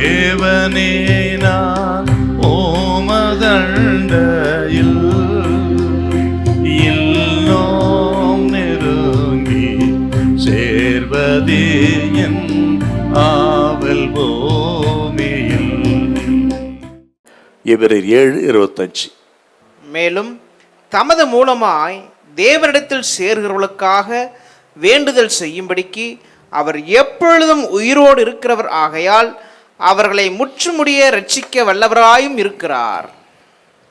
தேவனே நான் ஓமதண்டையில் இல்லோம் நெருங்கி சேர்வதே என் ஆவல் பூமியில். எபிரேயர் 7:25. மேலும் தமது மூலமாய் தேவனிடத்தில் சேர்கிறவர்களுக்காக வேண்டுதல் செய்யும்படிக்கு அவர் எப்பொழுதும் உயிரோடு இருக்கிறவர் ஆகையால் அவர்களை முற்றுமுடிய ரட்சிக்க வல்லவராயும் இருக்கிறார்.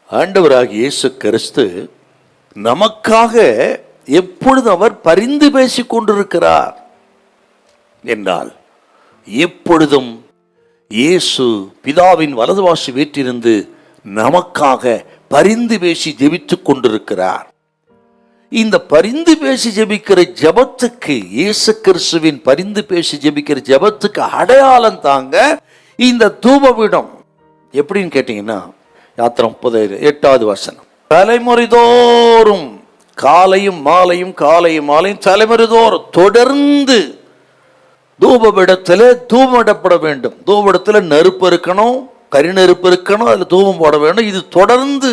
ஆண்டவராகிய இயேசு கிறிஸ்து நமக்காக எப்பொழுது அவர் பரிந்து பேசிக் கொண்டிருக்கிறார் என்றால், எப்பொழுதும் இயேசு பிதாவின் வலதுபார்சு வீற்றிருந்து நமக்காக பரிந்து பேசி ஜெபித்துக் கொண்டிருக்கிறார். இந்த பரிந்து பேசி ஜெபிக்கிற ஜெபத்துக்கு, இயேசு கிறிஸ்துவின் பரிந்து பேசி ஜெபிக்கிற ஜெபத்துக்கு அடையாளம் தாங்க இந்த தூபபீடம். எப்படின்னு கேட்டீங்கன்னா, யாத்திரம் 8:8 தலைமுறை தோறும் காலையும் மாலையும் காலையும் மாலையும் தலைமுறை தோறும் தொடர்ந்து தூபபீடத்தில் தூபமிடப்பட வேண்டும். தூபபீடத்தில் நெருப்பு இருக்கணும், கரி நெருப்பு இருக்கணும், அதில் தூபம் போட வேண்டும். இது தொடர்ந்து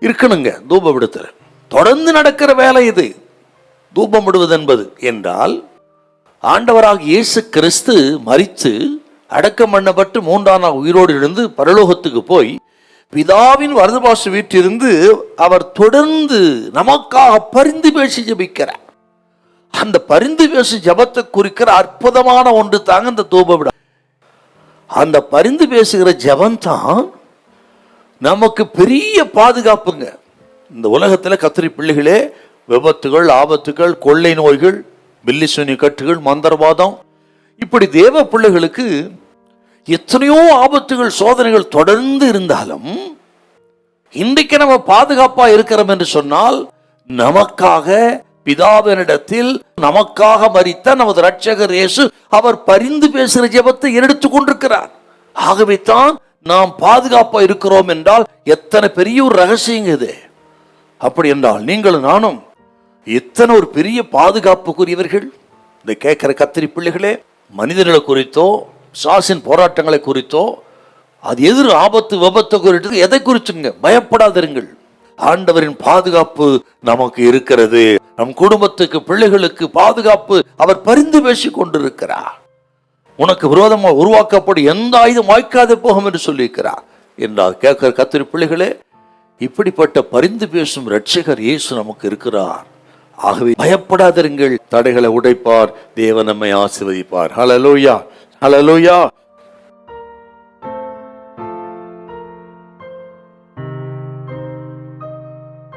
இருக்கணுங்க. தூபபீடத்தில் தொடர்ந்து நடக்கிற வேலை இது, தூபம் விடுவது என்பது. என்றால் ஆண்டவராக இயேசு கிறிஸ்து மரித்து அடக்கம் பண்ணப்பட்டு 3ஆம் நாள் உயிரோடு எழுந்து பரலோகத்துக்கு போய் பிதாவின் வலதுபார்சு வீற்றிருந்து அவர் தொடர்ந்து நமக்காக பரிந்து பேசி ஜெபிக்கிறார். அந்த பரிந்து பேசி ஜெபத்தை குறிக்கிற அற்புதமான ஒன்று தாங்க இந்த தூபபீடம். அந்த பரிந்து பேசுகிற ஜெபம் தான் நமக்கு பெரிய பாதுகாப்புங்க. இந்த உலகத்தில் கத்திரி பிள்ளைகளே, விபத்துகள், ஆபத்துகள், கொள்ளை நோய்கள், பில்லிசூனி கட்டுகள், மந்திரவாதம், இப்படி தேவ பிள்ளைகளுக்கு எத்தனையோ ஆபத்துகள், சோதனைகள் தொடர்ந்து இருந்தாலும் இன்றைக்கு நம்ம பாதுகாப்பா இருக்கிறோம் என்று சொன்னால், நமக்காக பிதாவினிடத்தில் நமக்காக மரித்த நமது இரட்சகர் இயேசு அவர் பரிந்து பேசுகிற ஜெபத்தை எடுத்துக் கொண்டிருக்கிறார். ஆகவே தான் நாம் பாதுகாப்பா இருக்கிறோம் என்றால் எத்தனை பெரிய ஒரு ரகசியங்க இது. அப்படி என்றால் நீங்களும் நானும் எத்தனை ஒரு பெரிய பாதுகாப்புக்குரியவர்கள். இந்த கேட்கிற கத்திரி பிள்ளைகளே, மனிதர்களை குறித்தோ சாசின் போராட்டங்களை குறித்தோ, அது எதிர் ஆபத்து விபத்து குறித்து எதை குறிச்சுங்க பயப்படாதிருங்கள். ஆண்டவரின் பாதுகாப்பு நமக்கு இருக்கிறது. நம் குடும்பத்துக்கு, பிள்ளைகளுக்கு பாதுகாப்பு அவர் பரிந்து பேசி கொண்டிருக்கிறார். உனக்கு விரோதமாக உருவாக்கப்படும் எந்த ஆயுதம் வாய்க்காது போகும் என்று சொல்லியிருக்கிறார் என்றால் கேட்கிற கத்திரி பிள்ளைகளே, இப்படிப்பட்ட பரிந்து பேசும் இரட்சகர் இயேசு நமக்கு இருக்கிறார். ஆகவே பயப்படாதிருங்கள். தடைகளை உடைப்பார், தேவன் நம்மை ஆசீர்வதிப்பார். ஹல்லேலூயா, ஹல்லேலூயா.